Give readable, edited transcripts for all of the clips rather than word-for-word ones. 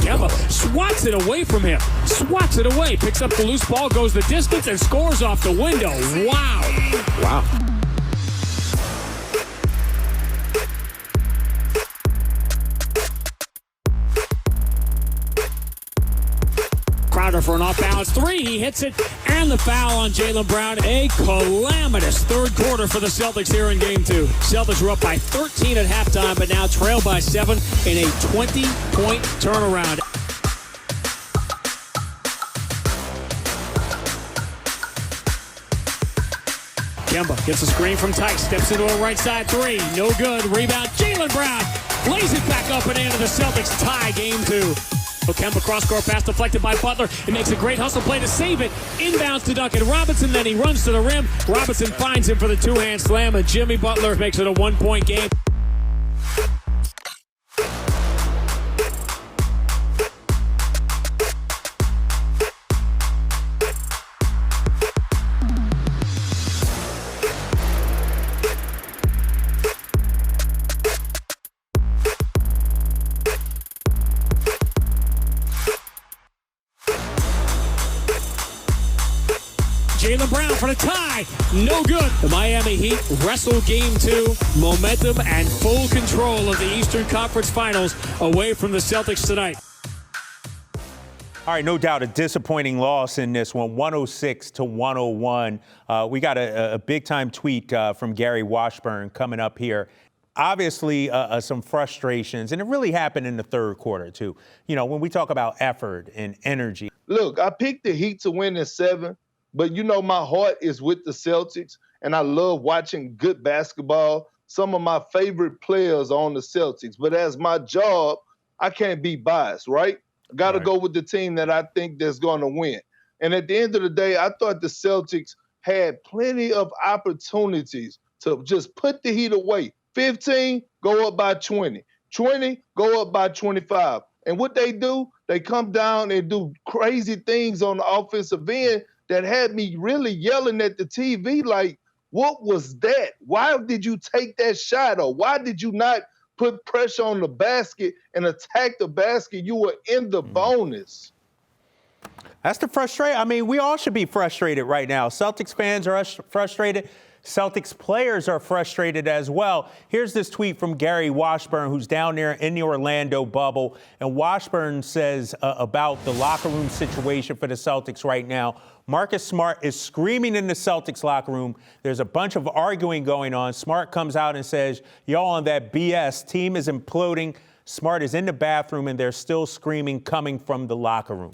Kemba swats it away from him. Swats it away. Picks up the loose ball, goes the distance, and scores off the window. Wow. Wow. Crowder for an off-balance three. He hits it, and the foul on Jaylen Brown. A calamitous third quarter for the Celtics here in Game 2. Celtics were up by 13 at halftime, but now trail by 7 in a 20-point turnaround. Kemba gets a screen from Tice, steps into a right side three. No good. Rebound. Jaylen Brown lays it back up and into the Celtics tie Game 2. Kemba cross-court pass deflected by Butler. He makes a great hustle play to save it. Inbounds to Duncan Robinson, then he runs to the rim. Robinson finds him for the two-hand slam, and Jimmy Butler makes it a one-point game. Jaylen Brown for the tie. No good. The Miami Heat wrestle Game 2. Momentum and full control of the Eastern Conference Finals away from the Celtics tonight. All right, no doubt a disappointing loss in this one, 106-101. We got a big-time tweet from Gary Washburn coming up here. Obviously, some frustrations, and it really happened in the third quarter, too. You know, when we talk about effort and energy. Look, I picked the Heat to win in 7. But, you know, my heart is with the Celtics, and I love watching good basketball. Some of my favorite players are on the Celtics. But as my job, I can't be biased, right? I got to go with the team that I think that's going to win. And at the end of the day, I thought the Celtics had plenty of opportunities to just put the Heat away. 15, go up by 20. 20, go up by 25. And what they do, they come down and do crazy things on the offensive end that had me really yelling at the TV like, what was that? Why did you take that shot? Or why did you not put pressure on the basket and attack the basket? You were in the bonus. That's the frustration. I mean, we all should be frustrated right now. Celtics fans are frustrated. Celtics players are frustrated as well. Here's this tweet from Gary Washburn, who's down there in the Orlando bubble. And Washburn says about the locker room situation for the Celtics right now. Marcus Smart is screaming in the Celtics locker room. There's a bunch of arguing going on. Smart comes out and says, y'all on that BS. Team is imploding. Smart is in the bathroom, and they're still screaming coming from the locker room.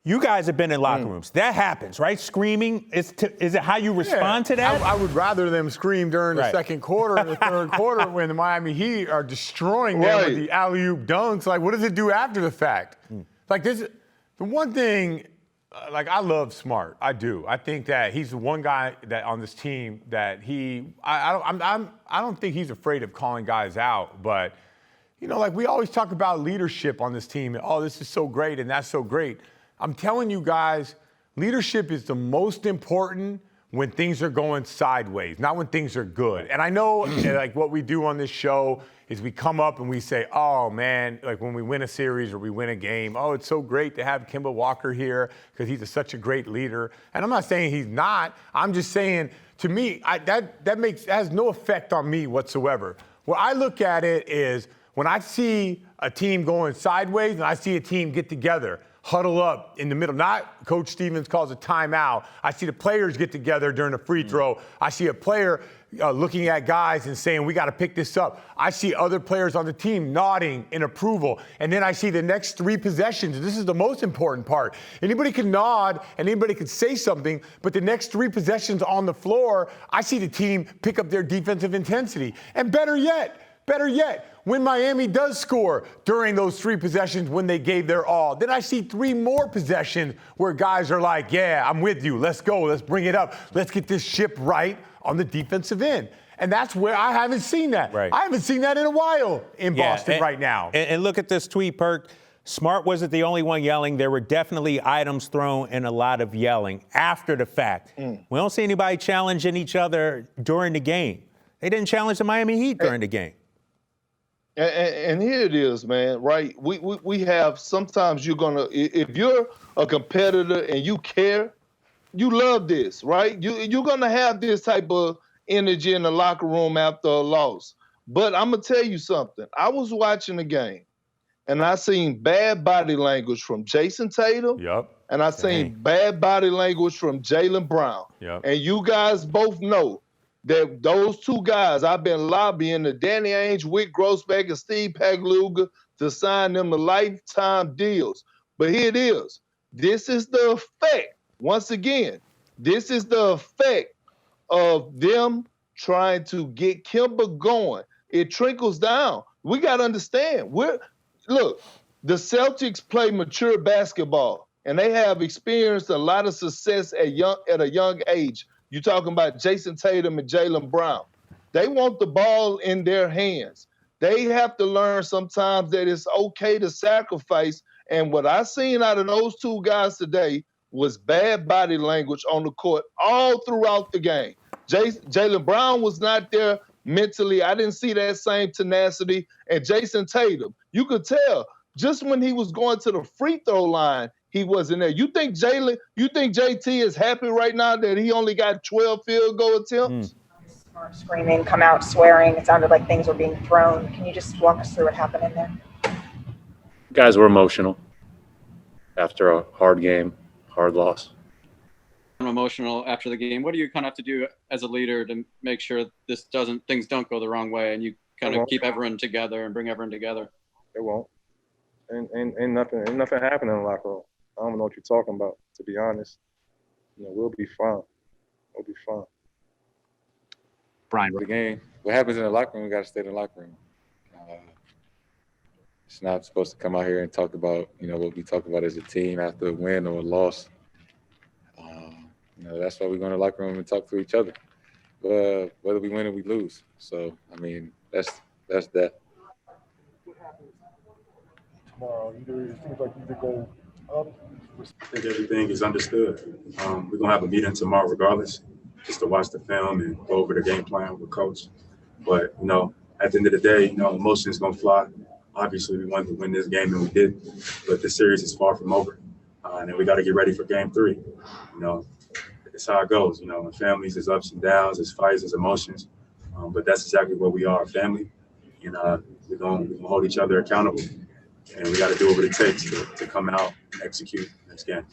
You guys have been in locker rooms. That happens, right? Screaming, is it how you respond to that? I would rather them scream during the second quarter and the third quarter when the Miami Heat are destroying them with the alley-oop dunks. Like, what does it do after the fact? Like, this, the one thing, like, I love Smart. I do. I think that he's the one guy that on this team that I don't think he's afraid of calling guys out, but, you know, like, we always talk about leadership on this team. And, oh, this is so great and that's so great. I'm telling you guys, leadership is the most important when things are going sideways, not when things are good. And I know, like, what we do on this show is we come up and we say, oh, man, like when we win a series or we win a game, oh, it's so great to have Kemba Walker here because he's such a great leader. And I'm not saying he's not. I'm just saying, to me, that has no effect on me whatsoever. What I look at it is when I see a team going sideways and I see a team get together, huddle up in the middle. Not Coach Stevens calls a timeout. I see the players get together during a free throw. I see a player looking at guys and saying, we got to pick this up. I see other players on the team nodding in approval. And then I see the next 3 possessions. And this is the most important part. Anybody can nod and anybody can say something, but the next 3 possessions on the floor, I see the team pick up their defensive intensity. And better yet, when Miami does score during those 3 possessions when they gave their all, then I see 3 more possessions where guys are like, yeah, I'm with you. Let's go. Let's bring it up. Let's get this ship right on the defensive end. And that's where I haven't seen that. Right. I haven't seen that in a while in Boston right now. And look at this tweet, Perk. Smart wasn't the only one yelling. There were definitely items thrown and a lot of yelling after the fact. We don't see anybody challenging each other during the game. They didn't challenge the Miami Heat during the game. And here it is, man, right? We have, sometimes you're going to, if you're a competitor and you care, you love this, right? You're going to have this type of energy in the locker room after a loss. But I'm going to tell you something. I was watching the game, and I seen bad body language from Jason Tatum. Yep. And I seen bad body language from Jaylen Brown. Yep. And you guys both know that those two guys, I've been lobbying the Danny Ainge, Wick Grossbeck, and Steve Pagluga to sign them to lifetime deals. But here it is. This is the effect. Once again, this is the effect of them trying to get Kemba going. It trickles down. We got to understand. Look, the Celtics play mature basketball, and they have experienced a lot of success at a young age. You're talking about Jason Tatum and Jaylen Brown. They want the ball in their hands. They have to learn sometimes that it's okay to sacrifice. And what I seen out of those two guys today was bad body language on the court all throughout the game. Jaylen Brown was not there mentally. I didn't see that same tenacity. And Jason Tatum, you could tell just when he was going to the free throw line, he wasn't there. You think JT is happy right now that he only got 12 field goal attempts? Screaming, come out swearing. It sounded like things were being thrown. Can you just walk us through what happened in there? Guys were emotional after a hard game, hard loss. I'm emotional after the game. What do you kind of have to do as a leader to make sure things don't go the wrong way, and you kind of keep everyone together and bring everyone together? It won't. And nothing happened in the locker room. I don't know what you're talking about, to be honest. We'll be fine. We'll be fine. Brian, the game. What happens in the locker room, we got to stay in the locker room. It's not supposed to come out here and talk about, what we talk about as a team after a win or a loss. That's why we go in the locker room and talk to each other. But whether we win or we lose. So, that's that. Tomorrow, it seems like you go up. I think everything is understood. We're going to have a meeting tomorrow regardless, just to watch the film and go over the game plan with coach. But, at the end of the day, emotions going to fly. Obviously, we wanted to win this game, and we did. But the series is far from over. And then we got to get ready for game 3. It's how it goes. In families, there's ups and downs, there's fights, there's emotions. But that's exactly what we are, a family. And we're going to hold each other accountable. And we got to do what it takes to come out and execute next game.